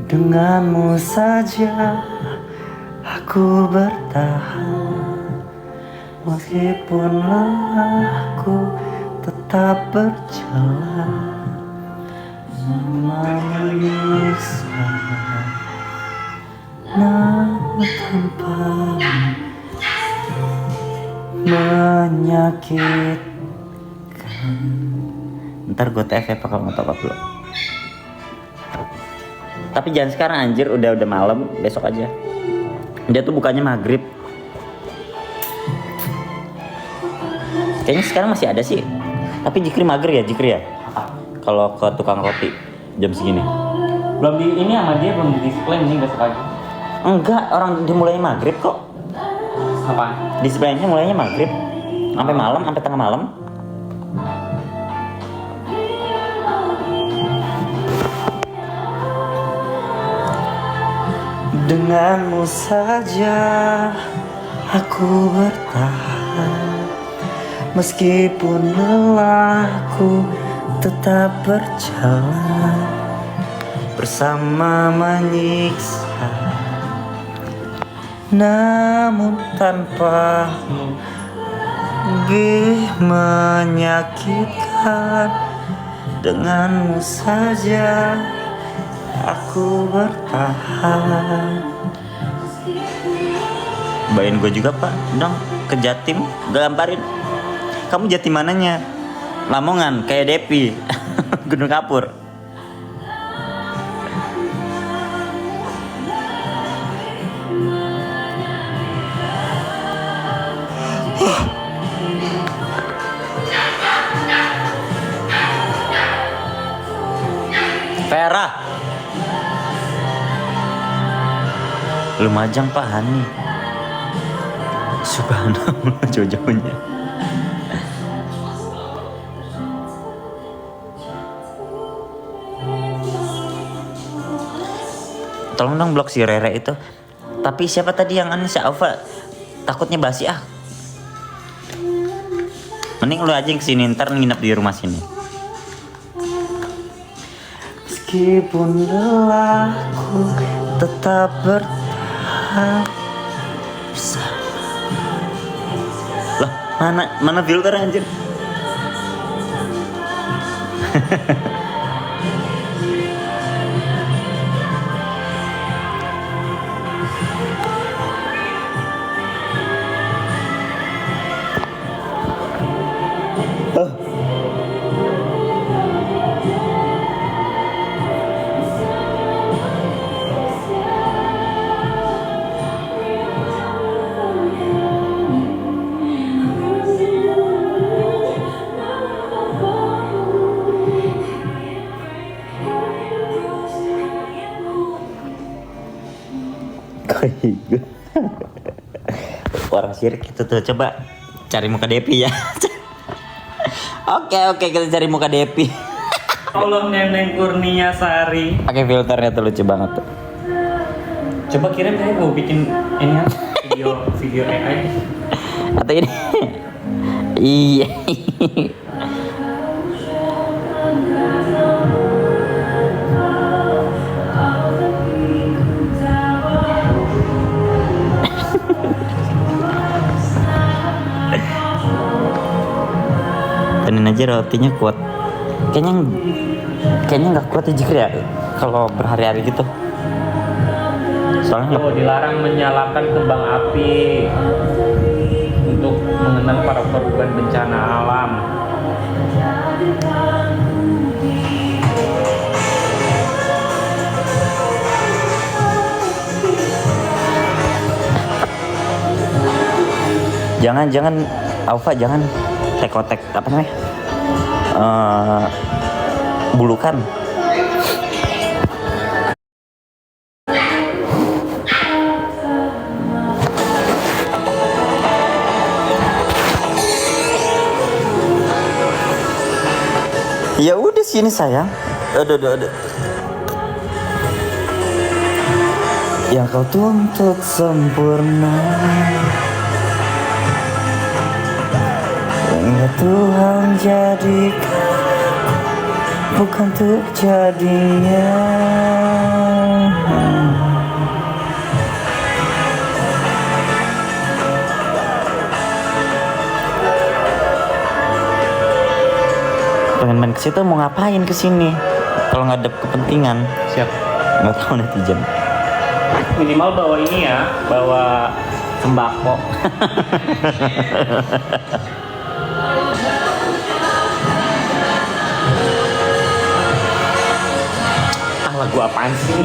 Denganmu saja aku bertahan, meskipun lelahku tetap berjalan. Menyiksa, namun tanpa menyakitkan. Ntar gue TF apa kalau mau top up dulu. Tapi jangan sekarang anjir, udah malam, besok aja. Dia tuh bukannya maghrib. Kayaknya sekarang masih ada sih. Tapi Jikri mager ya, Jikri ya? Kalau ke tukang roti jam segini. Belum di ini sama dia belum di display nih besok aja. Enggak, orang dimulainya maghrib kok. Apa? Displaynya mulainya maghrib sampai malam, sampai tengah malam. Denganmu saja aku bertahan, meskipun lelahku tetap berjalan, bersama menyiksa, namun tanpamu menyakitkan. Denganmu saja aku bertahan. Bayain gue juga pak, dong ke Jatim, gamparin. Kamu Jatim mananya? Lamongan, kayak Depi. Gunung Kapur. Vera, Lumajang Pak Hani. Subhanallah, jauh-jauhnya. Tolong dong blok si Rere itu. Tapi siapa tadi yang aneh, si Alfa? Takutnya basi ah. Mending lu aja yang kesini, ntar nginep di rumah sini. Meskipun lelahku tetap bertahan bersama. Lah, mana filter anjir? Orang sirik itu tuh, coba cari muka Depi ya. Oke, kita cari muka Depi. Allah Neneng Kurnia Sari. Pakai filternya tuh lucu banget tuh. Coba kirim saya mau bikin ini ya, video AI. Atau ini. Iya. Tenin aja rotinya kuat. Kayaknya nggak kuat ya Jikri ya kalau berhari-hari gitu. Soalnya Dilarang menyalakan kembang api untuk mengenang para korban bencana alam. Jangan Alfa, jangan tekotek apa namanya? Bulukan. Ya udah sini sayang. Aduh. Yang kau tuntut sempurna, hingga Tuhan jadikan bukan untuk jadian. Pengen main ke situ, mau ngapain ke sini? Kalau nggak ada kepentingan, Siap. nggak tahu netizen. Minimal bawa ini ya, bawa sembako. Lagu apaan sih?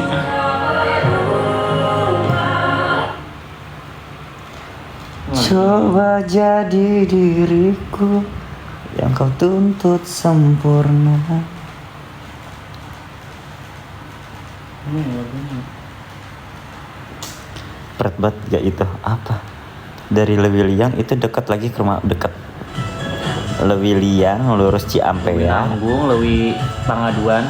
Coba jadi diriku yang kau tuntut sempurna. Berat banget gak itu? Apa? Dari Lewiliang itu dekat lagi ke rumah, dekat. Lewiliang lurus Ciampea, Nanggung, Lewi Pangaduan.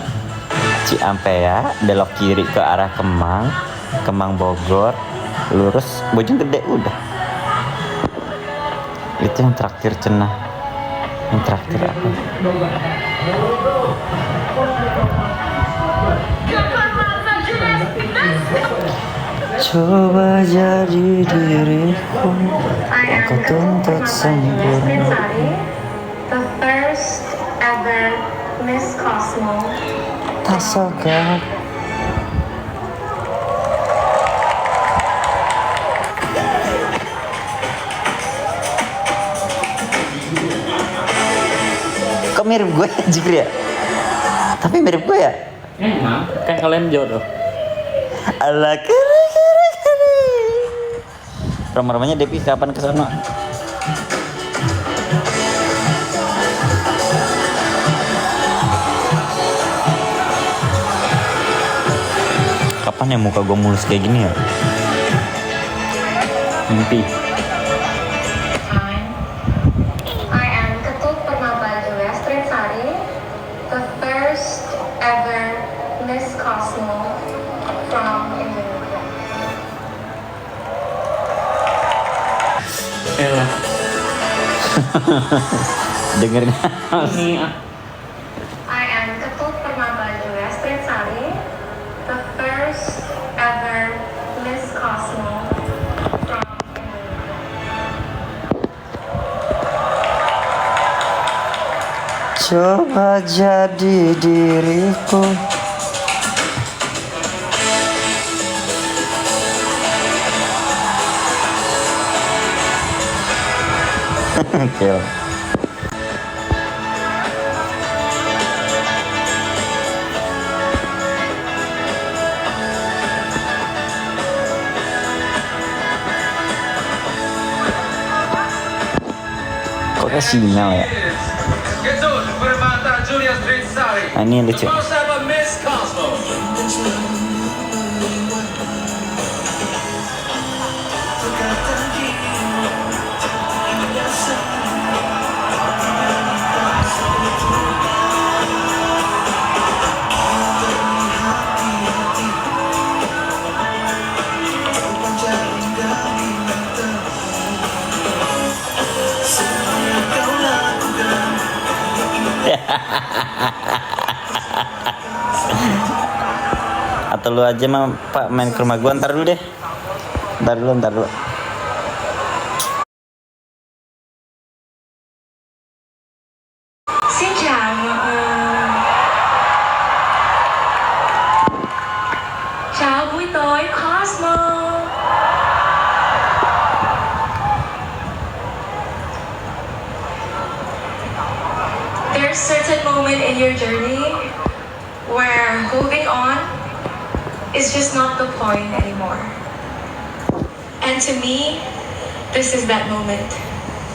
Ciampea belok kiri ke arah Kemang, Kemang Bogor, lurus Bojonggede udah. Itu yang traktir cenah. Yang traktir apa? Coba jadi diriku yang kau tuntut sempurna. The first ever Miss Cosmo. Tak sangka kok mirip gue ya Jikri ya? Tapi mirip gue ya? Emang kan kalian jodoh. Ala kere. Rumah-rumahnya Depi kapan kesana? Kapan ya muka gue mulus kayak gini ya? Mimpi. I am Ketut Permata Julia Strinsari, the first ever Miss Cosmo from Indonesia. Elah. Dengerin. Ini I am Ketut Permata Julia Strinsari, the first ever Miss Cosmo from Indonesia. Coba jadi diriku. Kill. Kok kayak sinyal ya? Ketut Permata Julia Strinsari. Nah, ini lucu. First ever Miss Cosmo. Atau lu aja mah Pak main ke rumah gua, ntar dulu deh. Ntar dulu. Xin chào mọi người. Chào buổi tối Cosmo. There's certain moment in your journey where moving on is just not the point anymore. And to me, this is that moment.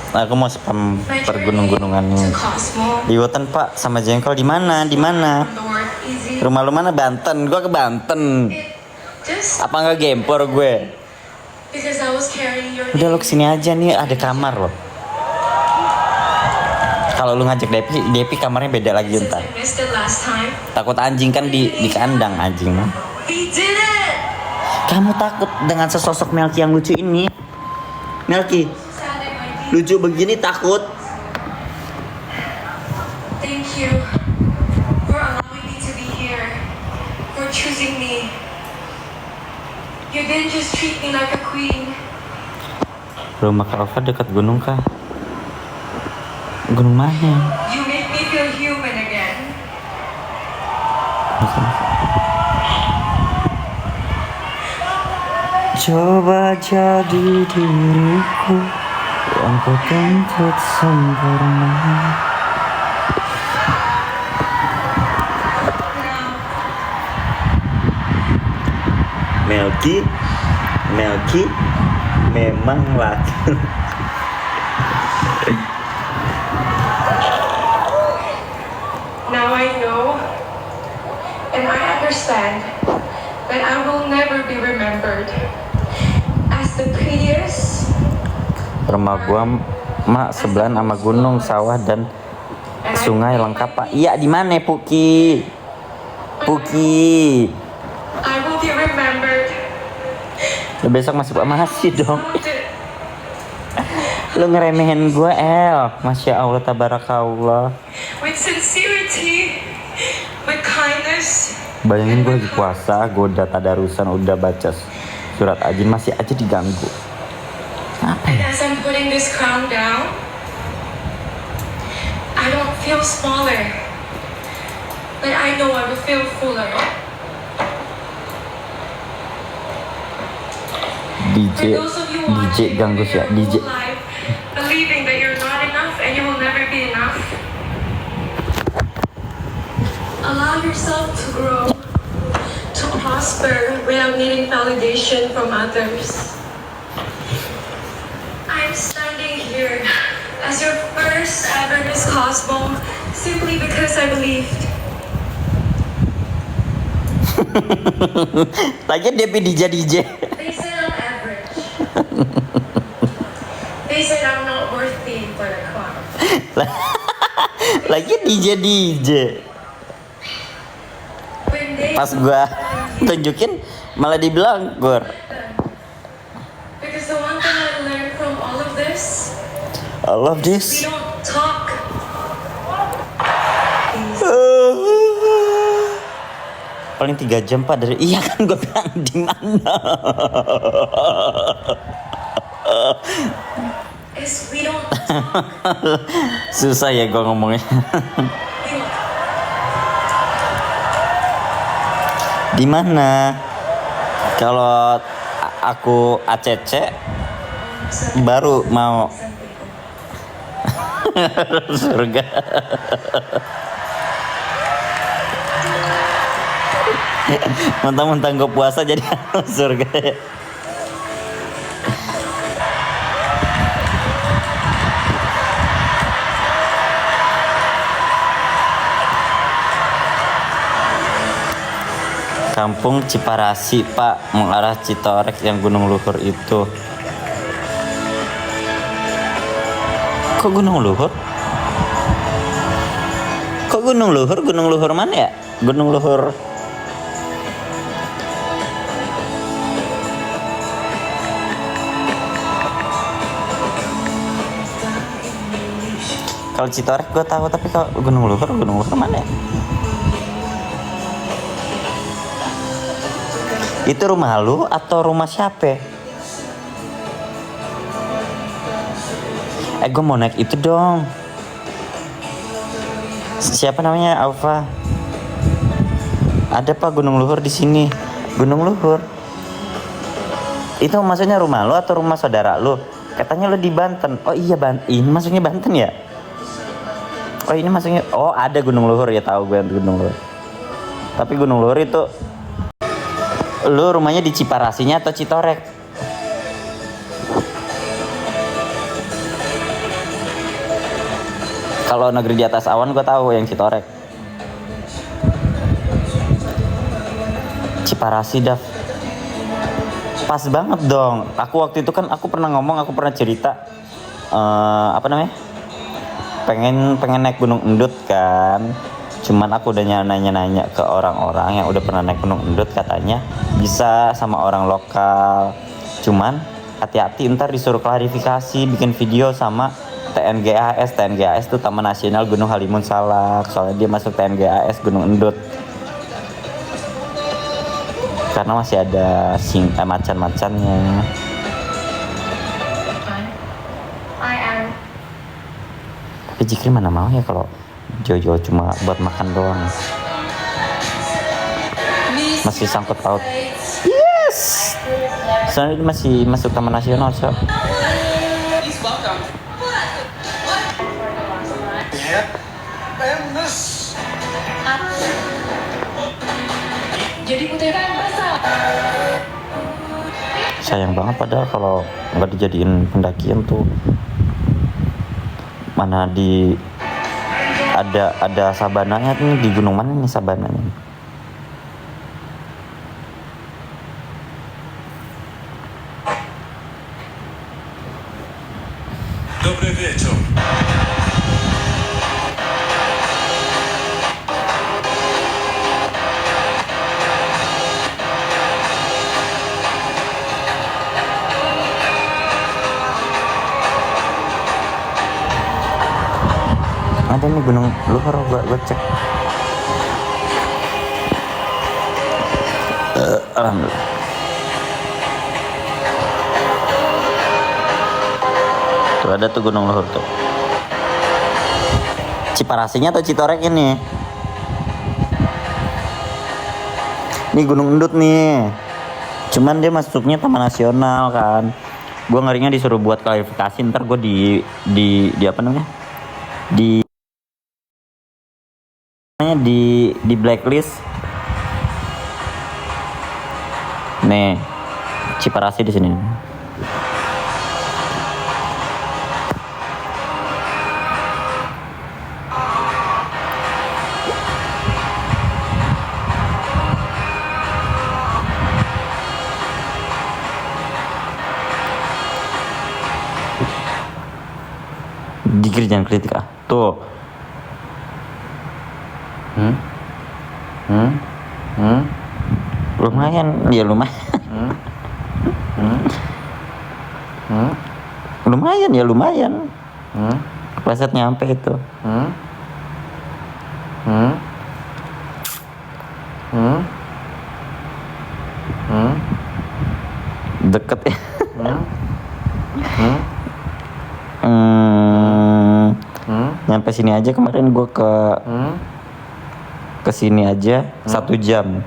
Aku mau spam My pergunung-gunungan journey to Cosmo. di Hutan Pak sama Jengkol di mana? Di mana? From the word easy. Rumah lu mana? Banten. Gua ke Banten. It just Apa nggak gempor gue? because I was carrying your Udah lu name. kesini aja nih, ada kamar loh. Kalau lu ngajak Depi kamarnya beda lagi Since ntar. I missed it last time, Takut anjing kan di kandang anjing mah. we did it. Kamu takut dengan sesosok Melki yang lucu ini? Melki, Sad it might be. lucu begini takut? Thank you for allowing didn't just treat me like a queen. Rumah Kak Alfa dekat gunung kah? Gunung mana? You make me feel human again. Coba jadi diriku yang ku tuntut sempurna. Melki memang laki. Now I know and I understand that I will never be remembered as the prettiest. Rumah gua mak sebelahan sama gunung, sawah dan sungai lengkap pak. Iya di mana Puki? Puki. I will be remembered. Lu besok masih dong. Lu ngeremehin gua Masya Allah tabarakallah. With sincerity, with kindness. Bayangin gua lagi puasa, gua udah tadarusan, udah baca surat ajin masih aja diganggu. Apa And ya? as I'm putting this crown down, I don't feel smaller, but I know I will feel fuller. For those of you watching ganggu sih ya, your DJ. whole life, believing that you're not enough and you will never be enough, allow yourself to grow, to prosper without needing validation from others. I'm standing here as your first ever Miss Cosmo simply because I believed. Lagi Depi DJ. They said I'm average. They said I'm not worthy for the crown. Lagi DJ. When they Pas gua tunjukin malah dibilang Gur. Because the one thing I learned from all of this, I love we this. don't talk. Paling 3 jam pak dari iya kan gue bilang di mana. Is we don't talk. Susah ya gue ngomongnya. Di mana? Kalau aku ACC baru mau surga. Mentang-mentang gue puasa jadi surga ya. Kampung Ciparasi pak, mengarah Citorek yang Gunung Luhur itu. Kok Gunung Luhur? Kok Gunung Luhur? Gunung Luhur mana ya? Gunung Luhur. Kalau Citorek gue tahu, tapi kalau Gunung Luhur mana ya? Itu rumah lu atau rumah siapa? Gue mau naik itu dong. Siapa namanya? Alfa. Ada pak Gunung Luhur di sini. Gunung Luhur. Itu maksudnya rumah lu atau rumah saudara lu? Katanya lu di Banten. Oh iya Banten. Maksudnya Banten ya? Oh ini maksudnya. Oh ada Gunung Luhur ya, tahu gue Gunung Luhur. Tapi Gunung Luhur itu lu rumahnya di Ciparasinya atau Citorek? Kalau negeri di atas awan gue tahu yang Citorek. Ciparasi Dav. Pas banget dong. Aku waktu itu kan aku pernah cerita apa namanya? Pengen naik Gunung Endut kan. Cuman aku udah nanya ke orang-orang yang udah pernah naik Gunung Endut, katanya bisa sama orang lokal. Cuman hati-hati ntar disuruh klarifikasi bikin video sama TNGAS. TNGAS itu Taman Nasional Gunung Halimun Salak. Soalnya dia masuk TNGAS Gunung Endut. karena masih ada macan-macannya. I am. Tapi Jikri mana mau ya kalau Jojo cuma buat makan doang. Masih sangkut paut. Yes. Soalnya dia masih masuk Taman Nasional, so. He's welcome. Yeah. And this. Jadi putaran besar. Sayang banget padahal kalau nggak dijadiin pendakian tuh mana di ada sabananya nih, di gunung mana nih sabananya? Dobry wieczór. Ada nih gunung luhur, gua cek. Alhamdulillah. Tuh ada tuh gunung luhur tuh. Ciparasinya atau Citorek ini? Ini Gunung Endut nih. Cuman dia masuknya Taman Nasional kan. Gua ngerinya disuruh buat klarifikasi, ntar gua di apa namanya? Di blacklist. Nih, Ciparasi di sini. Jikri jangan kritik ah. Tuh. Lumayan, ya lumayan. Lumayan ya lumayan. Kepleset nyampe itu. Deket ya. Nyampe sini aja kemarin gue ke sini aja 1 jam.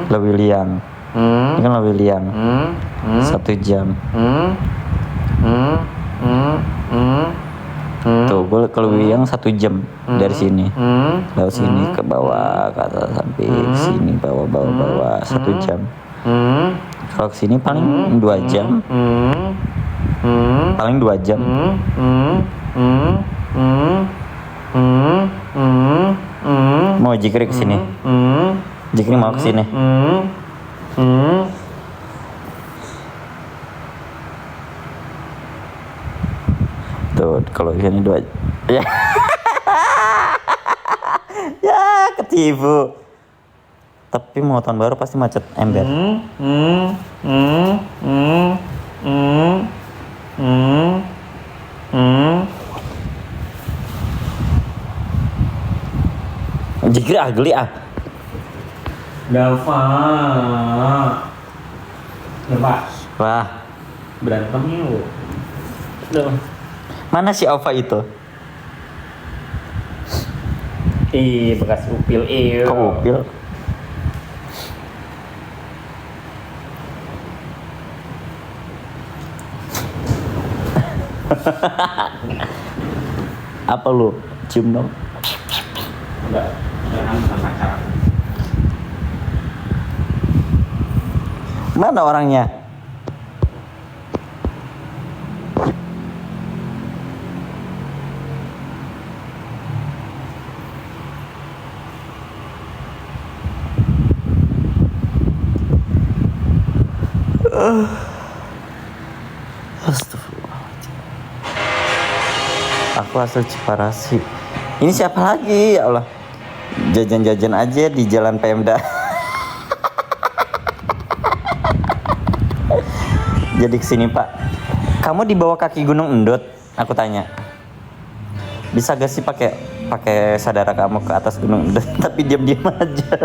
Lewiliang. Ini kan Lewiliang. 1 jam. Tuh gue ke Lewiliang 1 jam dari sini. Lalu sini ke bawah ke atas sampai sini bawah 1 jam. Kalau kesini paling 2 jam. Paling 2 jam. Mau Jikri kesini? Jikri mau kesini? Tuh kalau kesini 2 ya. Ya ketipu. Tapi mau tahun baru pasti macet ember. Jikri agli ah. Dava. Pak. Wah, Berantem yuk. Duh. mana si Alfa itu? Ih, bekas upil Kok upil? Apa lu? Cium dong. Enggak, jangan pacaran. Mana orangnya? Astagfirullahaladzim. Aku asal Ciparasi. Ini siapa lagi ya Allah? Jajan-jajan aja di Jalan Pemda. Jadi kesini Pak. Kamu di bawah kaki Gunung Endut? Aku tanya. Bisa gak sih pakai saudara kamu ke atas Gunung Endut? Tapi diam-diam aja.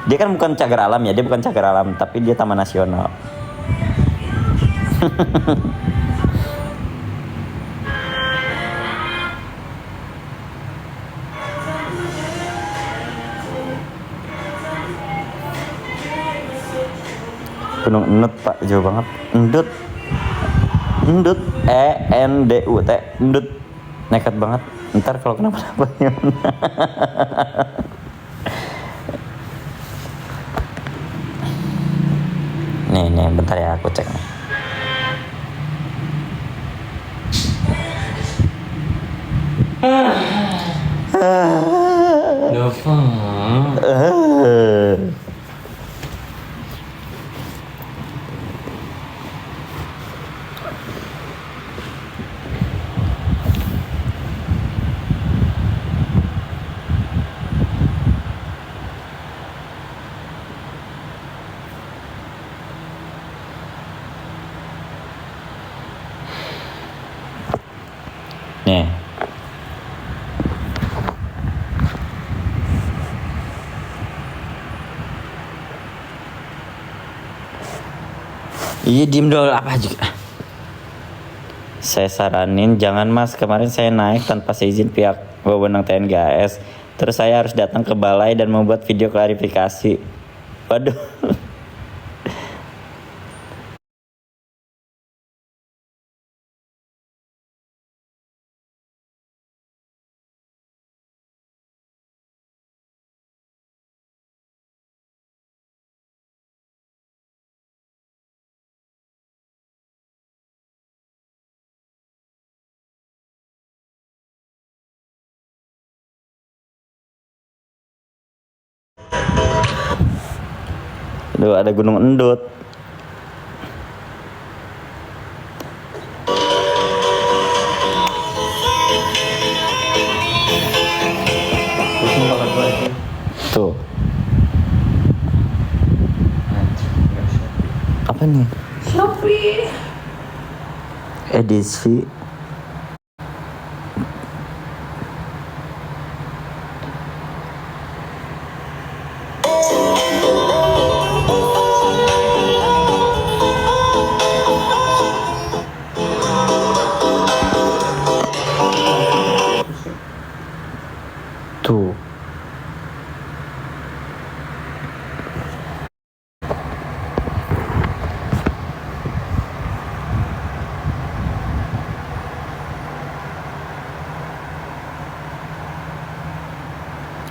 Dia kan bukan cagar alam ya, dia bukan cagar alam, tapi dia taman nasional. Gunung Endut Pak, jauh banget. Endut, Endut, ENDUT, Endut, nekat banget. Ntar kalau kenapa-napa gimana? Nih, bentar ya aku cek. Dava. Nih. Iya diem dulu apa juga. Saya saranin jangan mas, kemarin saya naik tanpa seizin pihak wewenang TNGAS. Terus saya harus datang ke balai dan membuat video klarifikasi. Waduh. Aduh, ada Gunung Endut. Tuh. Apa nih? Shopee. Edisi. Tuh.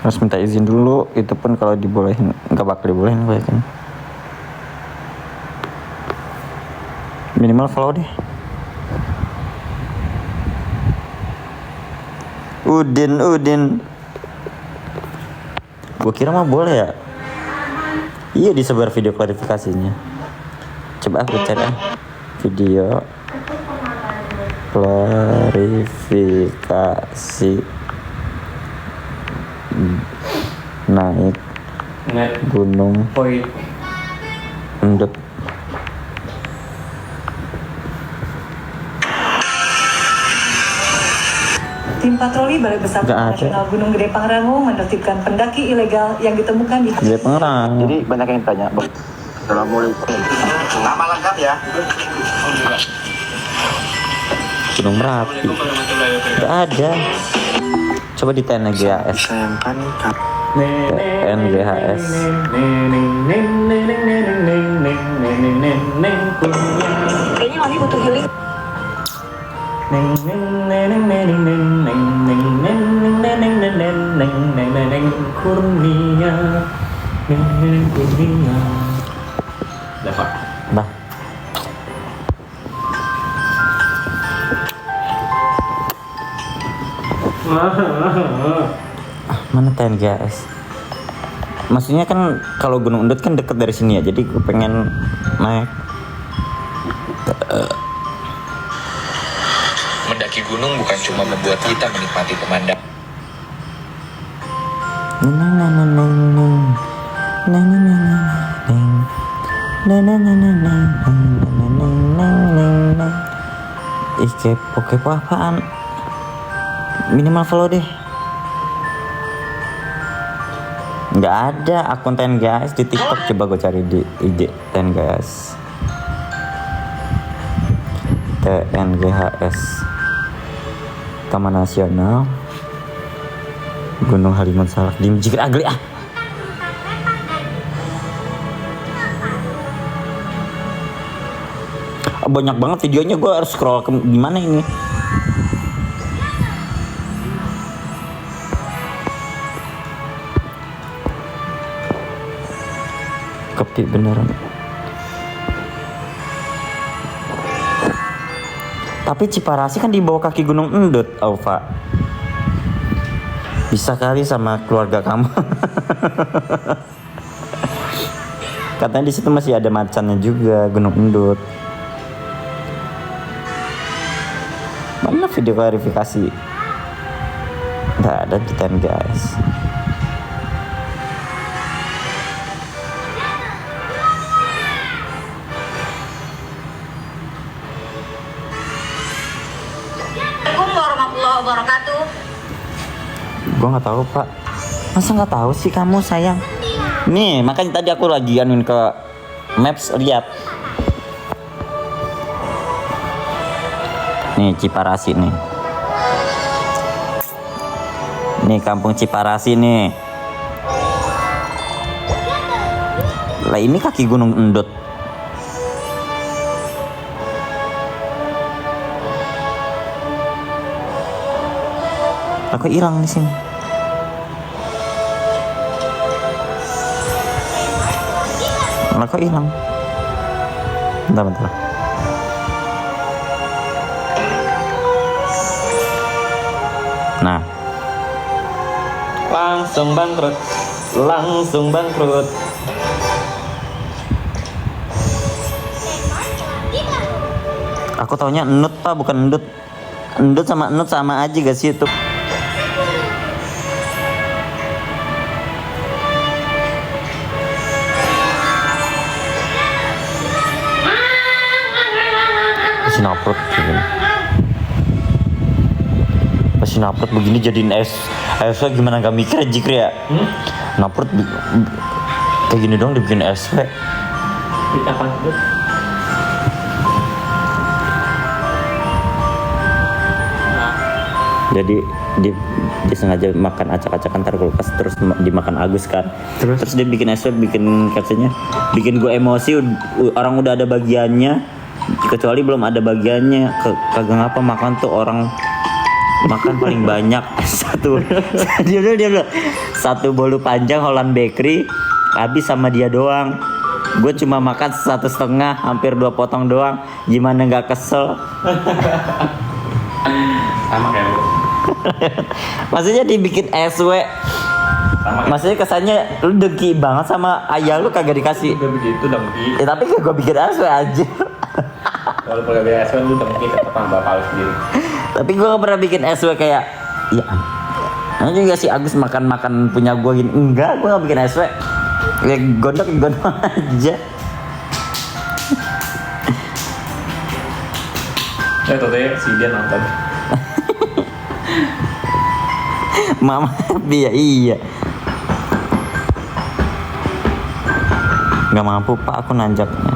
Harus minta izin dulu, itu pun kalau dibolehin, nggak bakal dibolehin gue yakin. Minimal follow deh. Udin. Gue kira mah boleh ya. Iya, disebar video klarifikasinya. Coba aku cari video klarifikasi naik Gunung Endut. Tim patroli Balai Besar Nggak ada. Nasional Gunung Gede Pangrango menertibkan pendaki ilegal yang ditemukan di Gede Pangrango. Jadi banyak yang tanya, Bang. Assalamualaikum. Nama lengkap ya? Gunung Merapi. Nggak ada. Coba di TNGAS. Disayangkan TNGAS. kayaknya Mami butuh healing. Dava. Bah. Mana TNGAS? Maksudnya kan kalau Gunung Endut kan deket dari sini ya, jadi gue pengen naik. Mendaki gunung bukan cuma membuat kita menikmati pemandangan. Ih, kepo apaan? Minimal follow deh. Nggak ada akun TNGHS di TikTok. Coba gue cari di IG TNGHS. TNGHS Taman Nasional Gunung Halimun Salak di Jikir Agli ah. Banyak banget videonya, gue harus scroll ke gimana ini. Kepi beneran. Tapi Ciparasi kan di bawah kaki Gunung Endut, Alfa. Bisa kali sama keluarga kamu. Katanya di situ masih ada macannya juga, Gunung Endut. Mana video klarifikasi? Nggak ada di TNGHS. Assalamualaikum warahmatullahi wabarakatuh. Gue nggak tahu pak. Masa nggak tahu sih kamu sayang? Nih makanya tadi aku lagi anuin ke Maps, lihat. Nih Ciparasi nih. Nih kampung Ciparasi nih. Lah ini kaki Gunung Endut. Aku hilang di sini. Aku hilang. Bentar. Nah, langsung bangkrut. Aku taunya Endut pak, bukan Endut. Endut sama Endut sama aja gak sih itu? Sinaprot begini. Pas sinaprot begini jadiin SW gimana gak mikir aja Jikri ya? Naprot kayak gini dong dibikin SW. Kita apa itu? Jadi dia sengaja makan acak-acakan taruh kulkas terus dimakan Agus kan. Terus dia bikin SW, bikin katanya bikin gue emosi. Orang udah ada bagiannya, kecuali belum ada bagiannya. Kagak ngapa makan tuh orang makan paling banyak satu. dia bilang satu bolu panjang Holland Bakery habis sama dia doang. Gue cuma makan 1,5, hampir 2 potong doang. Gimana nggak kesel? Sama kayak lu. Maksudnya dibikin SW. Maksudnya kesannya lu dengki banget sama ayah lu kagak dikasih. Udah begitu dengki. Ya tapi kayak gue bikin SW aja. Kalau pada biasa lu dengki ke tetangga bapak lu sendiri. Tapi gue gak pernah bikin SW kayak ya nanti juga si Agus makan punya gue gini. Enggak, gue gak bikin SW. Ya gondok aja. Tuh si dia nonton. Mama iya. Gak mampu pak aku nanjaknya.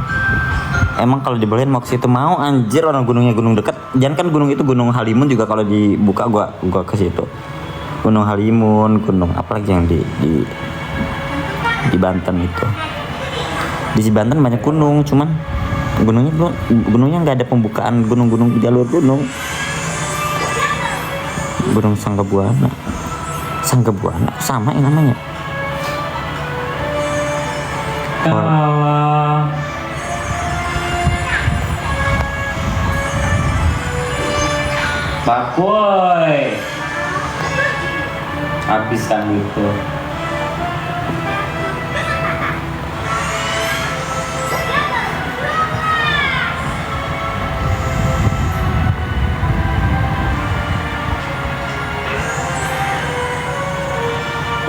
Emang kalau dibolehin mau ke situ mau anjir, orang gunungnya gunung dekat. Jangan kan gunung itu Gunung Halimun juga kalau dibuka gua ke situ. Gunung Halimun, gunung apalagi yang di Banten itu. Di Banten banyak gunung, cuman gunungnya nggak ada pembukaan gunung-gunung jalur gunung. Gunung Sanggabuana sama yang namanya. Pak Boy habis kan gitu.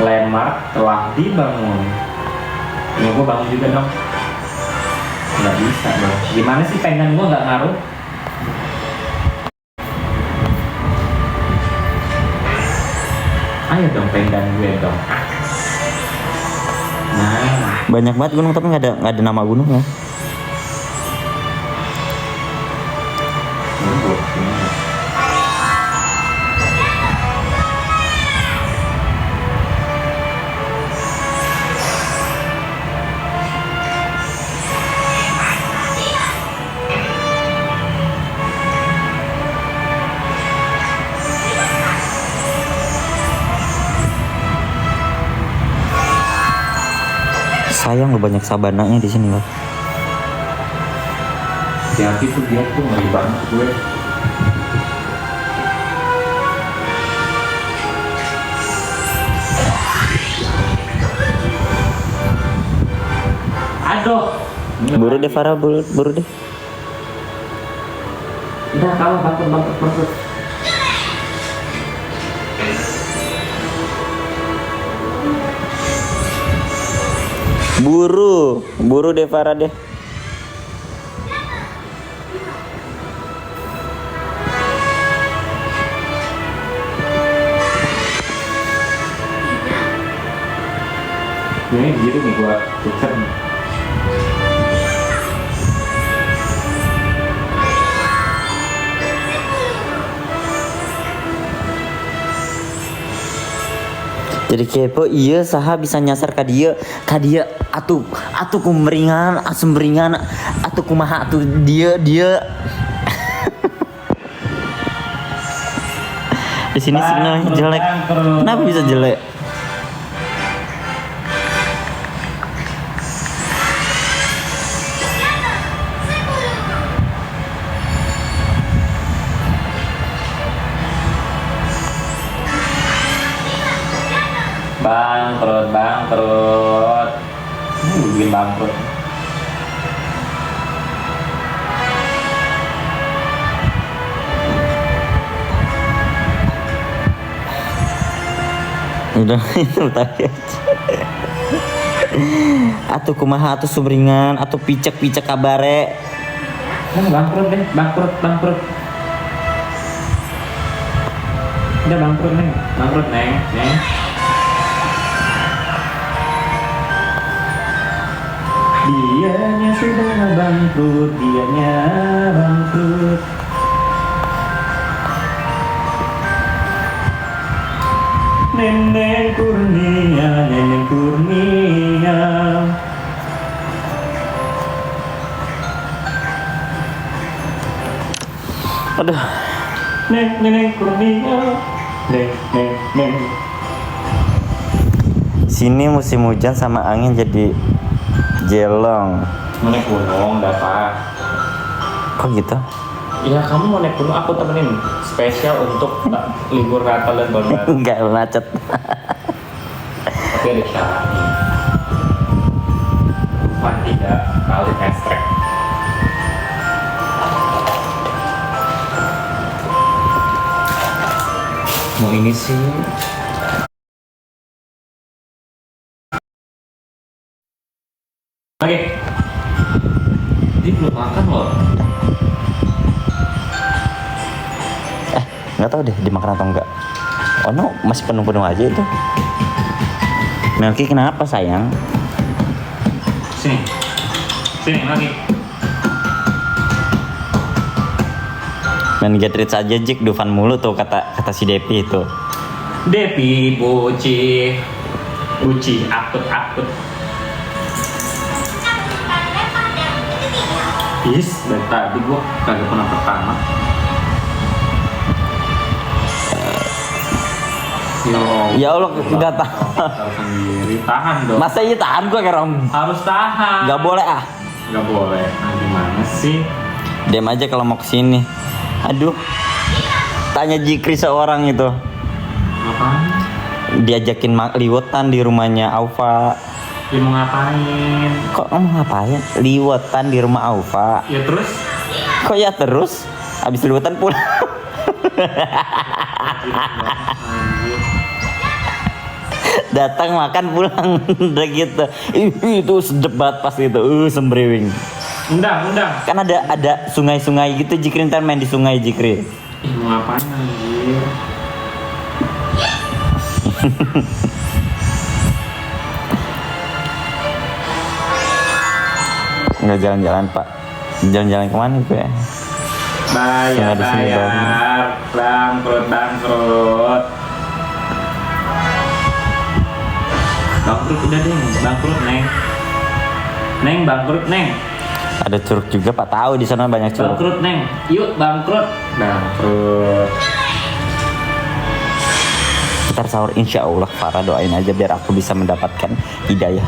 Landmark telah dibangun. Ya gue bangun juga dong. Nggak bisa dong. Gimana sih pengen gue nggak ngaruh? Ayo dong pengen gue dong. Banyak banget gunung tapi nggak ada nama gunungnya. Sayang lo banyak sabananya di sini loh. Hati tuh dia tuh ngeri banget gue. Aduh. Buru deh Farah, buru deh. Udah kalah bangkut. Buru deh Farah deh. Ini gitu nih gua putar. Jadi kepo iya saha bisa nyasar ka dia atuh kumeringan asem beringan atuh kumaha atuh dia di sini signalnya jelek. Kenapa bisa jelek? Bangkrut. Bikin bangkrut. Udah itu tadi aja. Atuh kumaha atuh sumringan atuh picek kabare. Bangkrut deh, bangkrut. Udah bangkrut neng. Dianya sudah bangkrut. Neneng Kurnia. Aduh. Neneng Kurnia. Neng. Sini musim hujan sama angin jadi jelong. Mau naik gunung, dapat. Kok gitu? Iya, kamu mau naik gunung, aku temenin. Spesial untuk libur Natal dan Tahun Baru. Enggak macet. Tapi ada syaratnya. Bukan 3 kali hashtag. Mau ini sih. Oke. Dia belum makan loh. Nggak tahu deh dimakan atau enggak. Oh no, masih penuh-penuh aja itu. Melki kenapa sayang? Sini lagi. Main get rich aja Jik, Dufan mulu tuh kata si Depi itu. Depi, Uci, akut. Dari tadi gua kagak pernah pertama. Ya Allah, nggak tahu. Harus sendiri, tahan dong. Masa iya tahan gua kayak orang. Harus tahan. Nggak boleh ah. Nggak boleh. Nah, gimana sih? Diam aja kalau mau kesini. Aduh. Tanya Jikri seorang itu. Ngapain? Diajakin liwetan di rumahnya Aufa. Ya mau ngapain? Kok mau ngapain? Liwetan di rumah Aufa. Ya terus? Kok ya terus? Habis liwetan pulang. Datang makan pulang udah gitu. Itu sedep banget pas itu. Sembriwing. Undang. Kan ada sungai-sungai gitu Jikri, ntar main di sungai Jikri. Mau ngapain anjir? Nggak jalan-jalan Pak. Jalan-jalan kemana gue? Cuma di sini doang. Bangkrut. Bangkrut udah deh, bangkrut Neng. Neng bangkrut Neng. Ada curug juga Pak, tahu di sana banyak curug. Bangkrut Neng. Yuk bangkrut. Ntar sahur insya Allah Farah doain aja biar aku bisa mendapatkan hidayah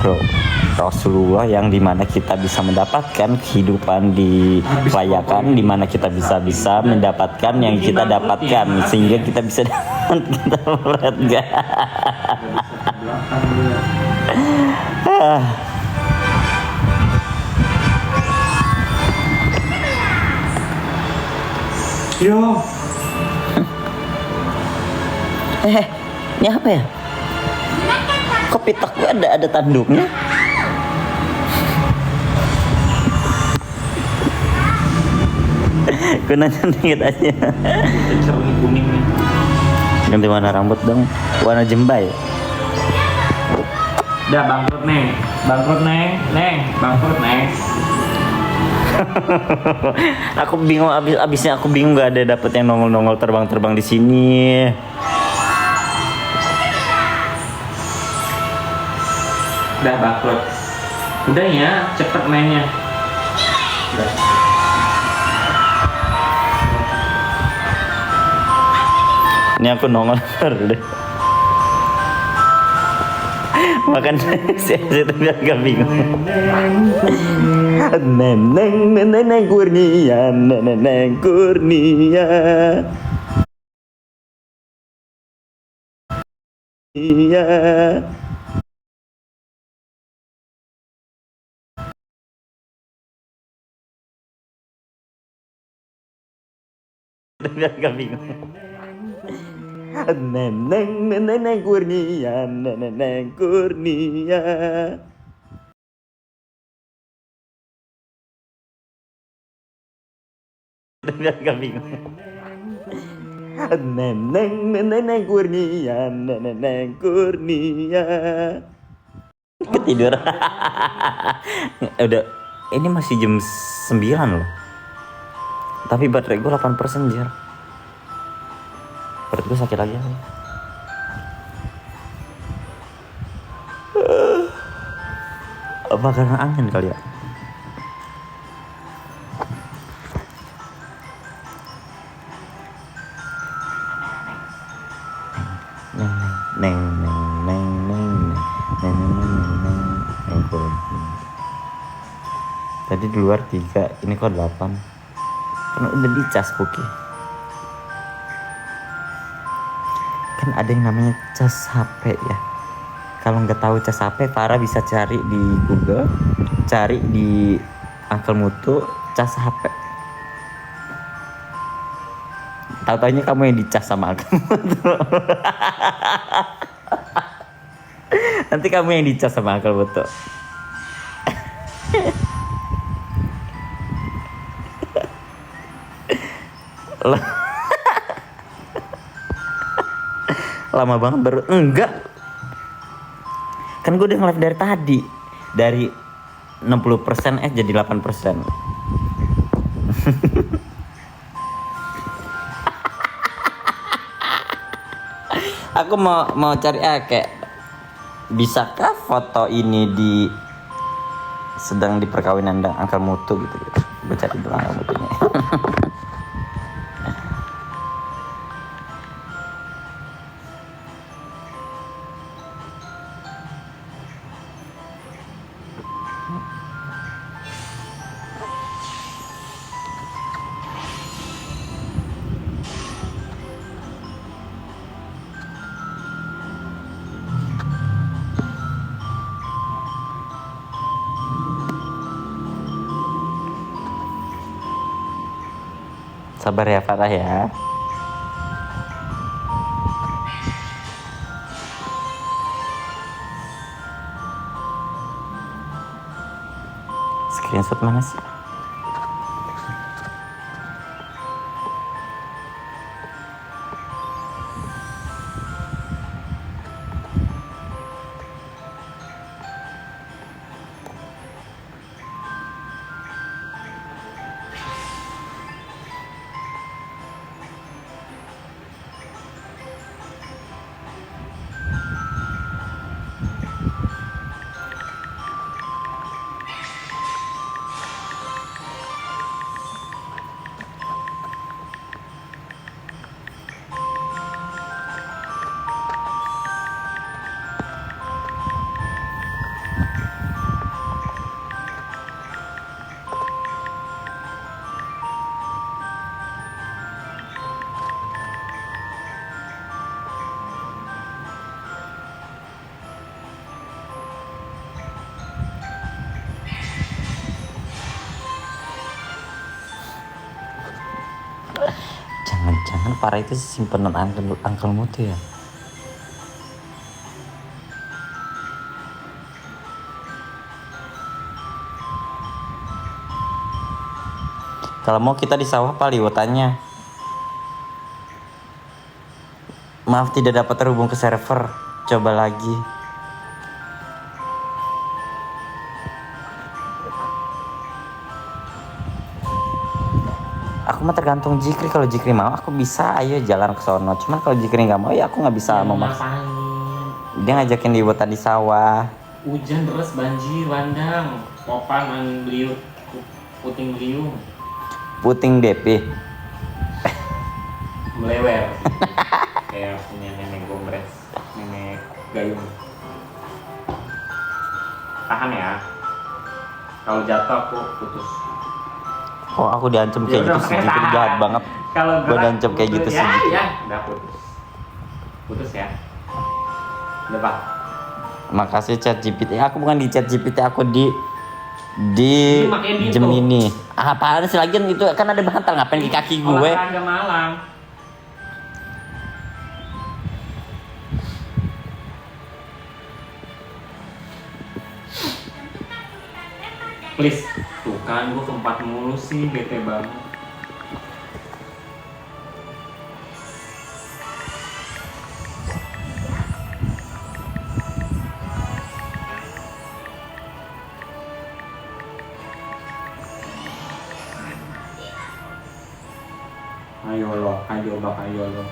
Rasulullah yang dimana kita bisa mendapatkan kehidupan di kelayakan, dimana kita bisa mendapatkan yang kita dapatkan sehingga kita bisa kita melihat gak. Yo. Ini apa ya? Kok pitak gue ada tanduknya? Gue nanya dikit aja. Cermin kuning nih. Ganti warna rambut dong. Warna jembai. Udah bangkrut Neng. Bangkrut Neng. Aku bingung abisnya aku bingung gak ada dapet yang nongol terbang di sini. Udah bangkrut. Udah ya, cepet mainnya. Udah. Ini aku nongol deh. Makan si itu agak bingung. Neneng Kurnia, neneng Kurnia. Iya. Agak bingung. Neneng Kurnia, neneng Kurnia. Agak bingung. Neneng Kurnia, neneng Kurnia. Ketidur. Udah, ini masih jam 9 loh. Tapi baterai gue 8% jar. Perut gue sakit lagi. Apa karena angin kali ya? Tadi di luar 3, ini kok 8. Kan udah dicas Puki. Kan ada yang namanya cas HP ya. Kalau nggak tahu cas HP, Farah bisa cari di Google, cari di Uncle Mutu cas HP. Tahu-taunya kamu yang dicas sama Uncle Mutu. Nanti kamu yang dicas sama Uncle Mutu. Lama banget baru enggak. Kan gue udah nge-live dari tadi. Dari 60% jadi 8%. Aku mau cari kayak bisakah foto ini sedang di perkawinan dan Uncle Mutu gitu. Gue cari dulu Uncle Mutunya. Sabar ya Farah ya. Screenshot mana sih? separah itu sih simpenan angkelmu tuh ya. Kalau mau kita di sawah Pak liwetannya. Maaf tidak dapat terhubung ke server. Coba lagi. Aku mah tergantung Jikri. Kalau Jikri mau aku bisa ayo jalan ke sono. Cuman kalau Jikri nggak mau ya aku nggak bisa memaksa. Dia ngajakin liwetan di sawah. Hujan deras, banjir, bandang, popan, beliau, puting beliung, Puting DP. melewer. Kayak punya nenek gombres, nenek gayung. Tahan ya. Kalau jatuh aku putus. Oh aku diancam kayak gitu sih. Jikri jahat banget. Kalau Gue diancam kayak gitu sih. Ya, udah putus. Putus ya. Udah Pak. Makasih ChatGPT. Aku bukan di ChatGPT, aku di Makanya di Gemini. Apaan sih lagian itu kan ada bantal ngapain di kaki gue? Olahraga malam. Please, tuh kan gue keempat mulu sih, bete banget. Ayo lo.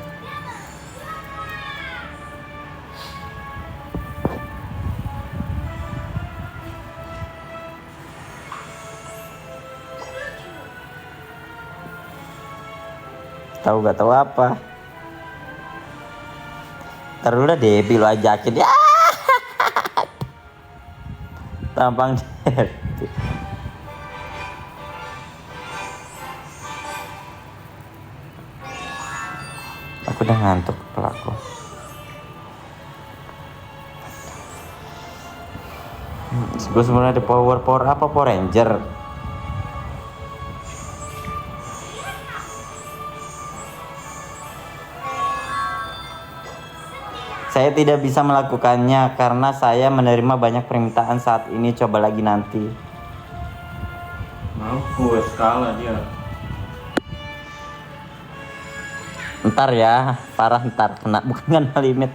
Tahu gak tahu apa? Ntar dulu dah Debbie lo ajakin ya. Tampang Debbie. Aku udah ngantuk pelaku. Gue sebenarnya ada power apa Power Ranger. Saya tidak bisa melakukannya karena saya menerima banyak permintaan saat ini. Coba lagi nanti. Mampus kalah dia. Ntar ya, parah ntar kena bukan limit.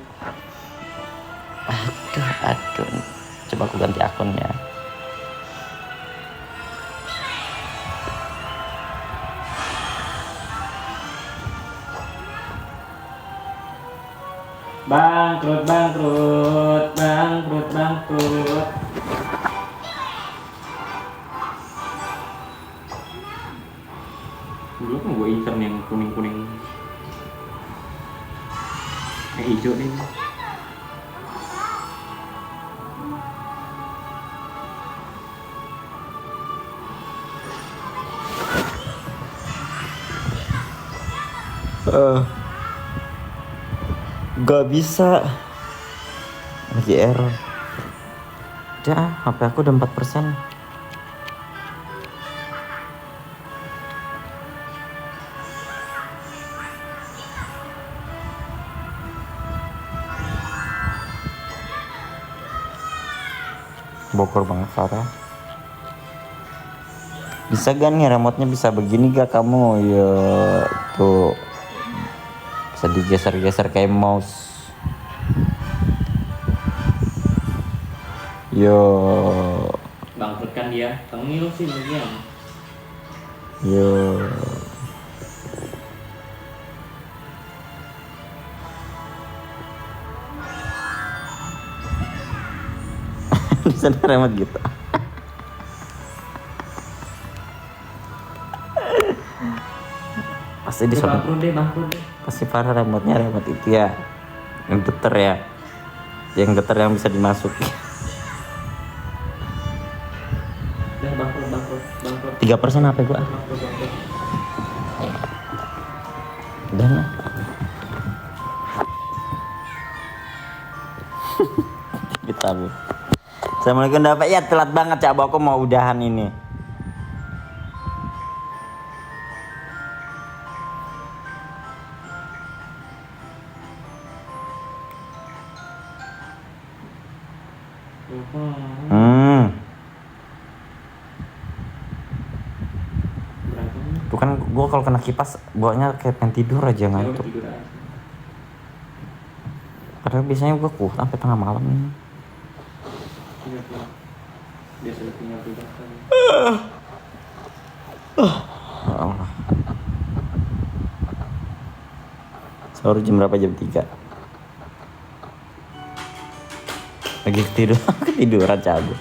Aduh. Coba aku ganti akunnya. Bangkrut. Dulu kan gue intern yang kuning. Hijau nih. Gak bisa. Lagi error. Udah, HP aku udah 4%. Bokor banget parah. Bisa gak nih remote-nya bisa begini gak kamu? Ya tuh. Bisa digeser-geser kayak mouse. Yo. Bangkrut kan dia. Tengil sih bagian. Yo. Bisa remote gitu. Pasti di Bangkrut deh. pasti parah remote-nya remote itu ya. Yang geter ya. Yang geter yang bisa dimasuki. Udah bangkrut. 3% HP gua. Bangkrut. Udah lah. Kita bu. Assalamualaikum dapat ya telat banget ya aku mau udahan ini. Bukan gua kalau kena kipas bawaannya kayak pengen tidur aja Ya, lu ngantuk. tidur aja. Padahal biasanya gua kuat sampai tengah malam ini. Iya, pulang. Biasa udah tinggal tidur kan. Ya Allah. Sahur jam berapa? Jam 3. Lagi ketiduran cabut.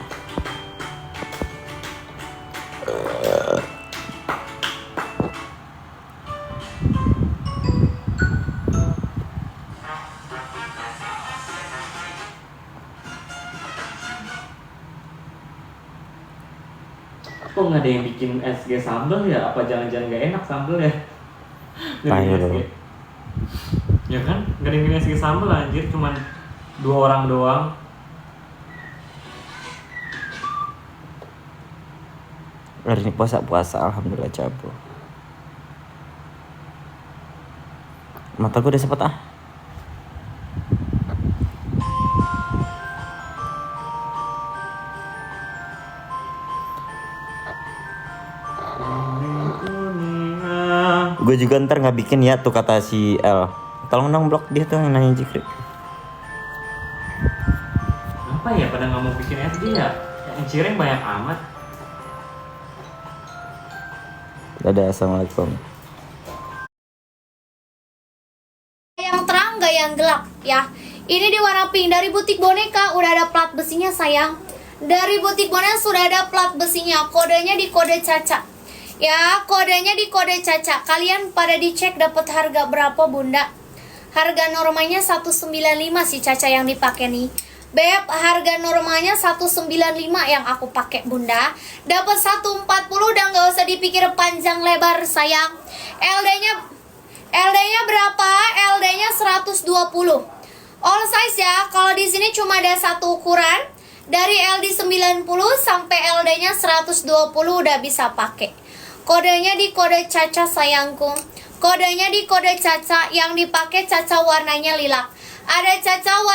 Kok nggak ada yang bikin SG sambal ya? Apa jangan-jangan nggak enak sambal ya? Nggak Ayo bikin dong. SG. Ya kan? Nggak ada yang bikin SG sambal anjir, cuman 2 orang doang. Hari ini puasa alhamdulillah cabut. Mata gue udah sempet ah. Gue juga ntar nggak bikin ya tuh kata si L. Tolong dong blok dia tuh yang nanya Jikri. Apa ya pada nggak mau bikin SG ya? Yang cireng banyak amat. Dadah, assalamualaikum. Yang terang gak yang gelap ya. Ini di warna pink dari butik boneka, udah ada plat besinya sayang. Dari butik boneka sudah ada plat besinya, kodenya di kode Caca. Ya, kodenya di kode Caca. Kalian pada dicek dapat harga berapa Bunda? Harga normalnya 195 si Caca yang dipakai nih. Beb, harga normalnya 195 yang aku pakai Bunda. Dapat 140 dan gak usah dipikir panjang lebar sayang. LD-nya berapa? LD-nya 120. All size ya. Kalau di sini cuma ada satu ukuran. Dari LD 90 sampai LD-nya 120 udah bisa pakai. Kodenya di kode Caca sayangku. Kodenya di kode Caca, yang dipakai Caca warnanya lilac. Ada Caca warna